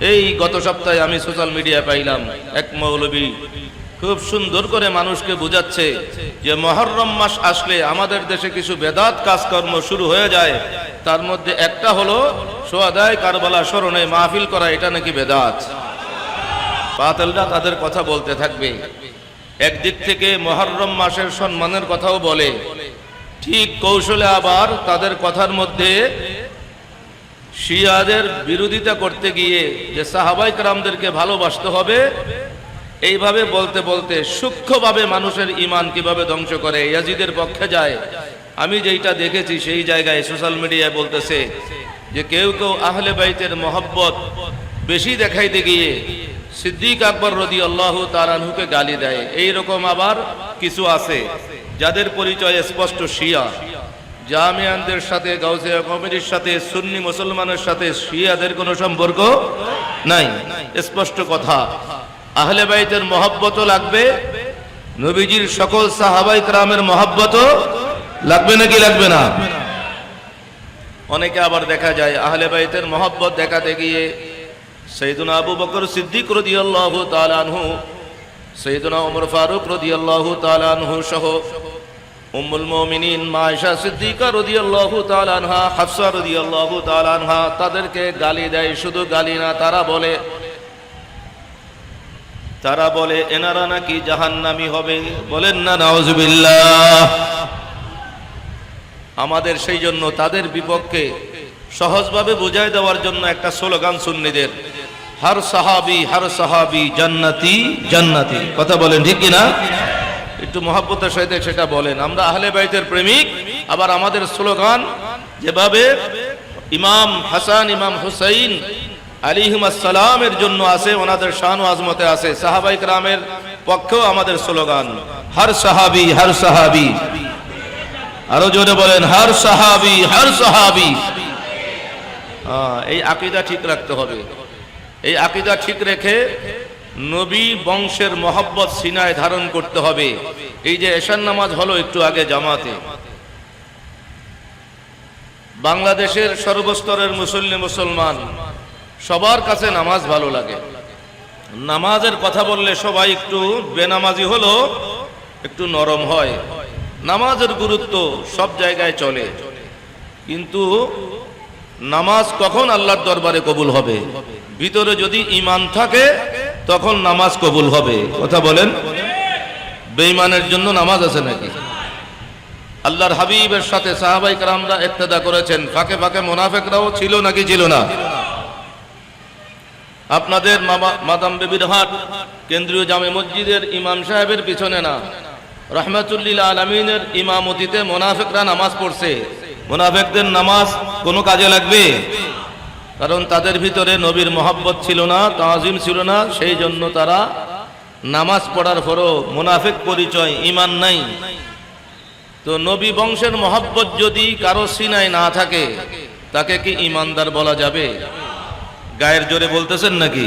এই গত সপ্তাহে আমি সোশ্যাল মিডিয়ায় পাইলাম এক মৌলবী খুব সুন্দর করে মানুষকে বোঝাচ্ছে যে মুহররম মাস আসলে আমাদের দেশে কিছু বেদাত কাজকর্ম শুরু হয়ে যায়, তার মধ্যে একটা হলো সোহাদায়ে কারবালা স্মরণে মাহফিল করা, এটা নাকি বেদাত। বাতিলরা তাদের কথা বলতে থাকবে, একদিক থেকে মুহররম মাসের সম্মানের কথাও বলে, ঠিক কৌশলে আবার তাদের কথার মধ্যে শিয়াদের বিরোধিতা করতে গিয়ে যে সাহাবায়ে কেরামদেরকে ভালোবাসতে হবে, এইভাবে বলতে বলতে সূক্ষ্মভাবে মানুষের ঈমান কিভাবে ধ্বংস করে ইয়াজিদের পক্ষে যায়। আমি যেইটা দেখেছি সেই জায়গায় সোশ্যাল মিডিয়ায় বলতেছে যে কেউ কেউ আহলে বাইতের মহব্বত বেশি দেখাইতে গিয়ে সিদ্দিক আকবর রাদিয়াল্লাহু তাআলা আনহুকে গালি দেয়। এইরকম আবার কিছু আছে যাদের পরিচয় স্পষ্ট শিয়া, জামিয়ানদের সাথে, গাউসিয়া কমিটির সাথে, সুন্নি মুসলমানের সাথে শিয়াদের কোনো সম্পর্ক নাই। স্পষ্ট কথা, আহলে বাইতের মহব্বতও লাগবে, নবীজির সকল সাহাবায়ে কেরামের মহব্বতও লাগবে নাকি লাগবে না? অনেকে আবার দেখা যায় আহলে বাইতের মহব্বত দেখাতে গিয়ে সাইয়েদুনা আবু বকর সিদ্দিক রাদিয়াল্লাহু তাআলা আনহু, সাইয়েদুনা ওমর ফারুক রাদিয়াল্লাহু তাআলা আনহু সহ উম্মুল মুমিনিন মা আয়েশা সিদ্দিকা রাদিয়াল্লাহু তাআলা আনহা, হাফসা রাদিয়াল্লাহু তাআলা আনহা তাদেরকে গালি দেয়। শুধু গালি না, তারা বলে এনারা নাকি জাহান্নামী হবে। বলেন না নাউজুবিল্লাহ। আমাদের সেই জন্য তাদের বিপক্ষে সহজভাবে বুঝাই দেওয়ার জন্য একটা স্লোগান সুন্নিদের, হর সাহাবী জান্নাতি জান্নাতি। কথা বলেন ঠিক কিনা? একটু মহব্বতের সাথে সেটা বলেন। আমরা আহলে বাইতের প্রেমিক, আবার আমাদের স্লোগান যেভাবে ইমাম হাসান ইমাম হুসাইন আলাইহিমুস সালামের জন্য আছে, ওনাদের শান ও আজমতে আছে, সাহাবায়ে কেরামের পক্ষেও আমাদের স্লোগান হর সাহাবী। আরো জোরে বলেন হর সাহাবী। এই আকীদা ঠিক রাখতে হবে। এই আকীদা ঠিক রেখে নবী বংশের মহব্বত সিনায় ধারণ করতে হবে। এই যে এশার নামাজ হলো একটু আগে জামাতে, বাংলাদেশের সর্বস্তরের মুসলমান সবার কাছে নামাজ ভালো লাগে। নামাজের কথা বললে সবাই একটু বেনামাজি হলো একটু নরম হয়। নামাজের গুরুত্ব সব জায়গায় চলে, কিন্তু নামাজ কখন আল্লাহর দরবারে কবুল হবে? ভিতরে যদি ঈমান থাকে তখন নামাজ কবুল হবে। কথা বলেন, বেঈমানের জন্য নামাজ আছে নাকি? আল্লাহর হাবিবের সাথে সাহাবায়ে কেরামরা ইক্তেদা করেছেন, ফাঁকে ফাঁকে মুনাফিকরাও ছিল নাকি ছিল না? আপনাদের মাদাম বেবির হাট কেন্দ্রীয় জামে মসজিদের ইমাম সাহেবের পিছনে না, রাহমাতুল লিল আলামিনের ইমামতিতে মুনাফিকরা নামাজ পড়ছে। মুনাফিকদের নামাজ কোনো কাজে লাগবে? কারণ তাদের ভিতরে নবীর মহব্বত ছিল না, তাজিম ছিল না, সেই জন্য তারা নামাজ পড়ার পরও মুনাফিক পরিচয়, ঈমান নাই। তো নবী বংশের মহব্বত যদি কারো সিনায় না থাকে, তাকে কি ঈমানদার বলা যাবে? গায়ের জোরে বলতেছেন নাকি?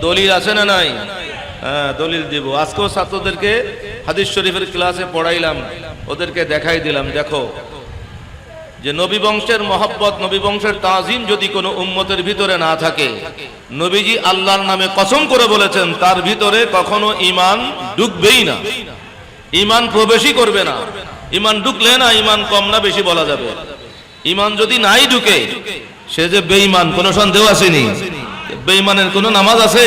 দলিল আছে না নাই? হ্যাঁ, দলিল দিব। আজকেও ছাত্রদেরকে হাদিস শরীফের ক্লাসে পড়াইলাম, ওদেরকে দেখাই দিলাম, দেখো যে নবী বংশের মহব্বত, নবী বংশের তাজিম যদি কোনো উম্মতের ভিতরে না থাকে, নবীজি আল্লাহর নামে কসম করে বলেছেন তার ভিতরে কখনো ঈমান ঢুকবেই না, ঈমান প্রবেশই করবে না। ঈমান ঢুকলে না ঈমান কম না বেশি বলা যাবে। ঈমান যদি নাই ঢুকে সে যে বেঈমান, কোনো সন্দেহ আসেনি। বেঈমানের কোনো নামাজ আছে?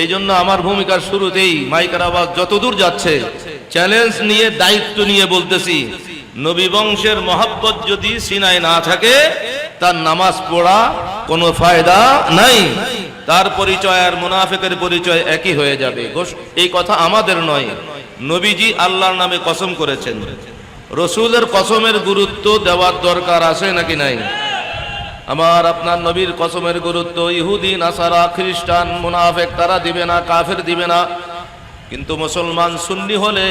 এই জন্য আমার ভূমিকার শুরুতেই মাইকের আওয়াজ যতদূর যাচ্ছে চ্যালেঞ্জ নিয়ে, দায়িত্ব নিয়ে বলতেছি, নবী বংশের মহব্বত যদি সিনায় না থাকে তার নামাজ পড়া কোনো ফায়দা নাই। তার পরিচয় আর মুনাফিকের পরিচয় একই হয়ে যাবে। এই কথা আমাদের নয়, নবীজি আল্লাহর নামে কসম করেছেন। রসুলের কসমের গুরুত্ব দেওয়ার দরকার আছে নাকি নাই? আমার আপনার নবীর কসমের গুরুত্ব ইহুদি, নাসারা, খ্রিস্টান, মুনাফিক তারা দিবে না, কাফের দিবে না। কিন্তু মুসলমান সুন্নি হলে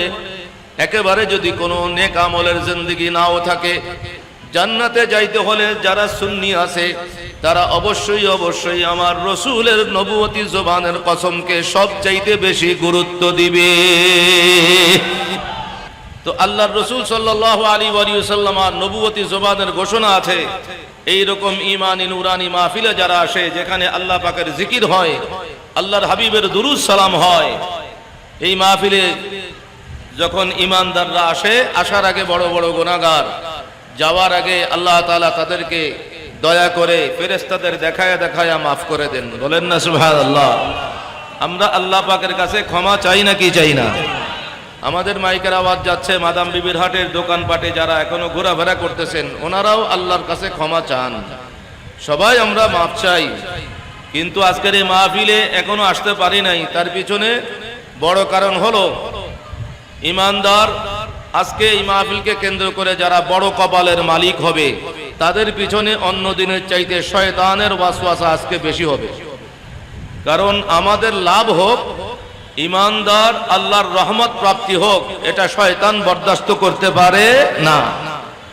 একেবারে যদি কোনো নেক আমলের জিন্দেগি নাও থাকে, জান্নাতে যাইতে হলে যারা সুন্নি আছে তারা অবশ্যই আমার রসুলের নবুয়তি জবানের কসমকে সবচাইতে বেশি গুরুত্ব দিবে। তো আল্লাহর রসুল সাল্লাল্লাহু আলাইহি ওয়াসাল্লাম নবুয়তি জবানের ঘোষণা আছে, এই রকম ঈমানি নুরানি মাহফিলে যারা আসে, যেখানে আল্লাহ পাকের জিকির হয়, আল্লাহর হাবিবের দুরূদ সালাম হয়, এই মাহফিলে যখন ঈমানদাররা আসে, আসার আগে বড় বড় গুনাহগার, যাওয়ার আগে আল্লাহ তাআলা তাদেরকে দয়া করে ফেরেশতাদের দেখায়া দেখায়া মাফ করে দেন। বলেন না সুবহানাল্লাহ। আমরা আল্লাহ পাকের কাছে ক্ষমা চাই না কি চাই না? আমাদের মাইকের আওয়াজ যাচ্ছে, মাদাম বিবির হাটের দোকানপাটে যারা এখনো ঘোরাফেরা করতেছেন, ওনারাও আল্লাহর কাছে ক্ষমা চান। সবাই আমরা মাফ চাই। কিন্তু আজকের এই মাহফিলে এখনো আসতে পারি নাই, তার পিছনে বড় কারণ হলো ঈমানদার আজকে এই মাহফিলকে কেন্দ্র করে যারা বড় কপালের মালিক হবে, তাদের পিছনে অন্য দিনের চাইতে শয়তানের ওয়াসওয়াসা আজকে বেশি হবে। কারণ আমাদের লাভ হোক, ঈমানদার আল্লাহর রহমত প্রাপ্তি হোক, এটা শয়তান বরদাস্ত করতে পারে না।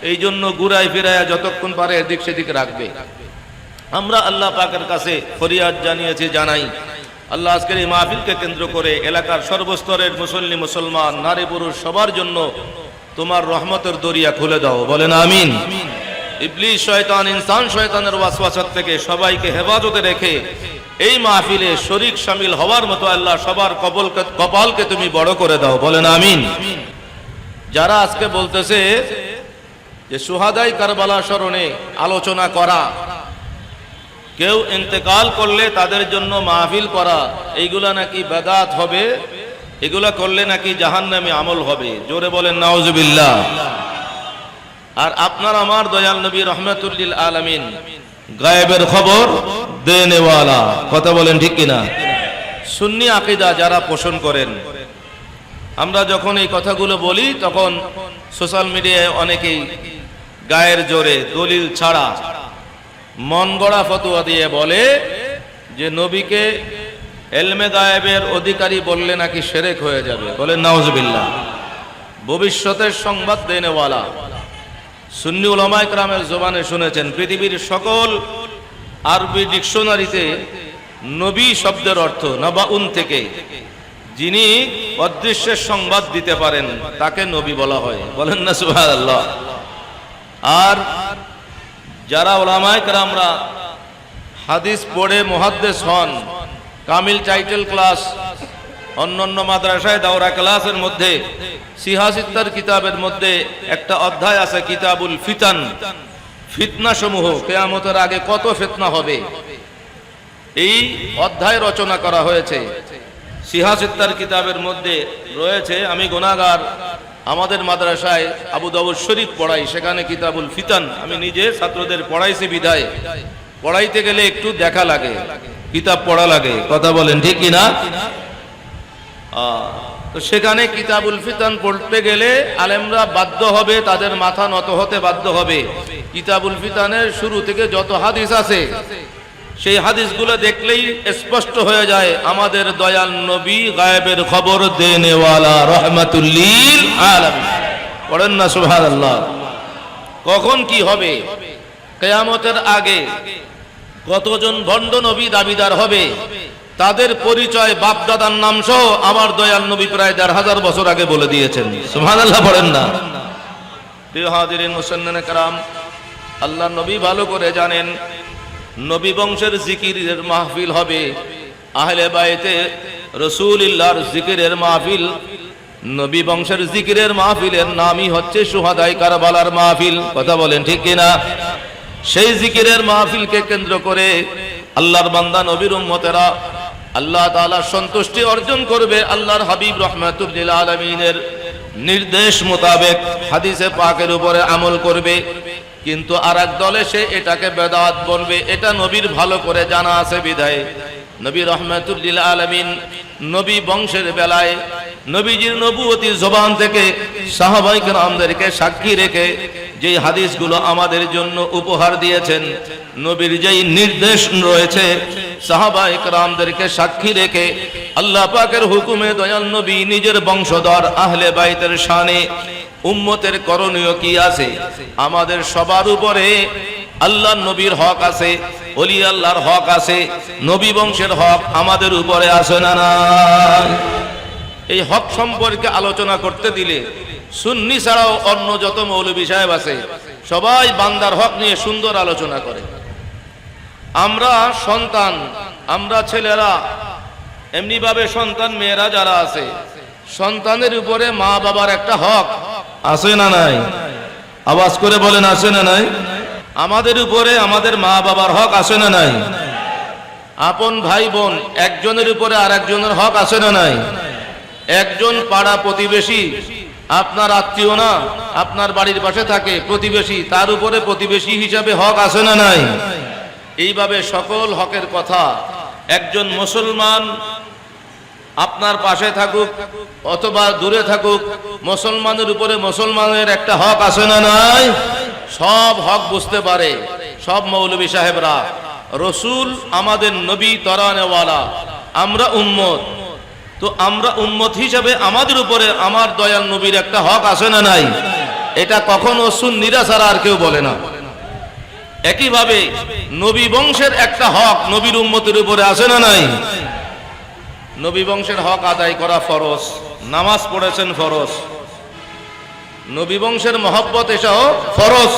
এই জন্য ঘুরাই ফিরাইয়া যতক্ষণ পারে এদিক সেদিক রাখবে। আমরা আল্লাহ পাকের কাছে ফরিয়াদ জানিয়েছি, জানাই, আল্লাহ আজকের এই মাহফিলকে কেন্দ্র করে এলাকার সর্বস্তরের মুসল্লি মুসলমান নারী পুরুষ সবার জন্য তোমার রহমতের দরিয়া খুলে দাও। বলেন আমিন। ইবলিস শয়তান, ইনসান শয়তানের ওয়াসওয়াসা থেকে সবাইকে হেফাজতে রেখে এই মাহফিলে শরীক শামিল হওয়ার মতো আল্লাহ সবার কপালকে তুমি বড় করে দাও। বলেন আমিন। যারা আজকে বলতেছে যে শুহাদায়ে কারবালা স্মরণে আলোচনা করা, কেউ ইন্তেকাল করলে তাদের জন্য মাহফিল করা, এইগুলা নাকি বেদাত হবে, এগুলা করলে নাকি জাহান্নামে আমল হবে। জোরে বলেন নাউজুবিল্লাহ। আর আপনার আমার দয়াল নবী রহমাতুল লিল আলামিন, গায়েবের খবর দেনেওয়ালা, কথা বলেন ঠিক কিনা? সুন্নি আকীদা যারা পোষণ করেন, আমরা যখন এই কথাগুলো বলি তখন সোশ্যাল মিডিয়ায় অনেকেই গায়ের জোরে দলিল ছাড়া মন গড়া ফতোয়া দিয়ে বলে যে নবীকে এলমে গায়েবের অধিকারী বললে নাকি শিরক হয়ে যাবে। বলেন নাউজুবিল্লাহ। ভবিষ্যতের সংবাদ দেনেওয়ালা সুন্নি উলামায়ে কেরামের জবানে শুনেছেন, পৃথিবীর সকল আরবি ডিকশনারিতে নবী শব্দের অর্থ নবাউন থেকে যিনি অদৃশ্যের সংবাদ দিতে পারেন তাকে নবী বলা হয়। বলেন না সুবহানাল্লাহ। আর যারা উলামায়ে কেরামরা হাদিস পড়ে মুহাদ্দিস হন, কামিল টাইটেল ক্লাস, অন্যান্য মাদ্রাসায় দাওরা ক্লাসের মধ্যে সিহাসিত্তার কিতাবের মধ্যে একটা অধ্যায় আছে কিতাবুল ফিতান, ফিতনা সমূহ, কিয়ামতের আগে কত ফিতনা হবে, এই অধ্যায় রচনা করা হয়েছে। সিহাসিত্তার কিতাবের মধ্যে রয়েছে, আমি গুনাহগার, আমাদের মাদ্রাসায় আবু দাউদ শরীফ পড়াই, সেখানে কিতাবুল ফিতান আমি নিজে ছাত্রদের পড়াইছি বিধায় পড়াইতে গেলে একটু দেখা লাগে, কিতাব পড়া লাগে। কথা বলেন ঠিক কিনা? তো সেখানে কিতাবুল ফিতান পড়তে গেলে আলেমরা বাধ্য হবে, তাদের মাথা নত হতে বাধ্য হবে। কিতাবুল ফিতানের শুরু থেকে যত হাদিস আছে সেই হাদিসগুলো দেখলেই স্পষ্ট হয়ে যায় আমাদের দয়াল নবী গায়েবের খবর দেনেওয়ালা রহমাতুল লিল আলামিন। পড়েন না সুবহানাল্লাহ। কখন কি হবে, কিয়ামতের আগে কতজন ভণ্ড নবী দাবিদার হবে, তাদের পরিচয় বাপদাদার নাম সহ আমার দয়াল নবী প্রায় ১,৫০০ বছর আগে বলে দিয়েছেন। সুবহানাল্লাহ পড়েন না। প্রিয় হাজিরিন মুসল্লিনে কেরাম, আল্লাহ নবী ভালো করে জানেন নবী বংশের জিকিরের মাহফিল হবে, আহলে বাইতে রাসূলুল্লাহর জিকিরের মাহফিল। নবী বংশের জিকিরের মাহফিলের নামই হচ্ছে শুহাদায়ে কারবালার মাহফিল। কথা বলেন ঠিক কিনা? সেই জিকিরের মাহফিলকে কেন্দ্র করে আল্লাহর বান্দা নবীর উম্মতেরা আল্লাহ তাআলার সন্তুষ্টি অর্জন করবে, আল্লাহর হাবিব রহমাতুল লিল আলামিনের নির্দেশ মোতাবেক হাদিসে পাকের উপরে আমল করবে। কিন্তু আরেক দলে সে এটাকে বেদাত বলবে, এটা নবীর ভালো করে জানা আছে বিধায় নবী রহমাতুল লিল আলামিন নবী বংশের বেলায় নবীজির নবুয়তি জবান থেকে সাহাবায়ে কেরামদেরকে সাক্ষী রেখে যে হাদিসগুলো আমাদের জন্য উপহার দিয়েছেন, নবীর যেই নির্দেশ রয়েছে সাহাবায়ে কেরামদেরকে সাক্ষী রেখে আল্লাহ পাকের হুকুমে দয়াল নবী নিজের বংশধর আহলে বাইতের শানে উম্মতের করণীয় কি আছে, আমাদের সবার উপরে আল্লাহ নবীর হক আছে, ওলি আল্লাহর হক আছে, নবী বংশের হক আমাদের উপরে আছে না না? এই হক সম্পর্কে আলোচনা করতে দিলে সুন্নি ছাড়াও অন্য যত মৌলবী সাহেব আছে সবাই বান্দার হক নিয়ে সুন্দর আলোচনা করে। আমরা সন্তান, আমরা ছেলেরা, এমনিভাবে সন্তান মেয়েরা যারা আছে, সন্তানের উপরে মা বাবার একটা হক আছে না নাই? আওয়াজ করে বলেন, আছে না নাই? আমাদের উপরে আমাদের মা বাবার হক আছে না নাই? আপন ভাই বোন একজনের উপরে আর একজনের হক আছে না নাই? একজন পাড়া প্রতিবেশী, আপনার আত্মীয় না, আপনার বাড়ির পাশে থাকে প্রতিবেশী, তার উপরে প্রতিবেশী হিসাবে হক আছে না নাই? এইভাবে সকল হকের কথা একজন মুসলমান আপনার পাশে থাকুক অথবা দূরে থাকুক, মুসলমানের উপরে মুসলমানের একটা হক আছে না নাই? সব হক বুঝতে পারে সব মৌলভী সাহেবরা। রসুল আমাদের নবী তরানেওয়ালা, আমরা উম্মত, তো আমরা উম্মত হিসাবে আমাদের উপরে আমার দয়াল নবীর একটা হক আছে না নাই? এটা কখনো সুন্নিরা ছাড়া আর কেউ বলে না। একইভাবে নবী বংশের একটা হক নবীর উম্মতের উপরে আছে না নাই? নবী বংশের হক আদায় করা ফরজ, নামাজ পড়েছেন ফরজ, নবী বংশের মহব্বত এটাও ফরজ,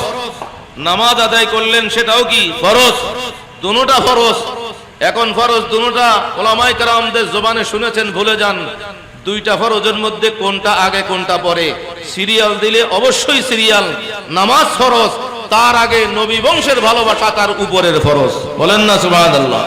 নামাজ আদায় করলেন সেটাও কি ফরজ, দুটোটা ফরজ। এখন ফরজ দুটোটা ওলামায়ে কেরামদের জবানে শুনেছেন, ভুলে যান দুইটা ফরজের মধ্যে কোনটা আগে কোনটা পরে। সিরিয়াল দিলে অবশ্যই সিরিয়াল, নামাজ ফরজ, তার আগে নবী বংশের ভালোবাসা তার উপরের ফরজ। বলেন না সুবহানাল্লাহ।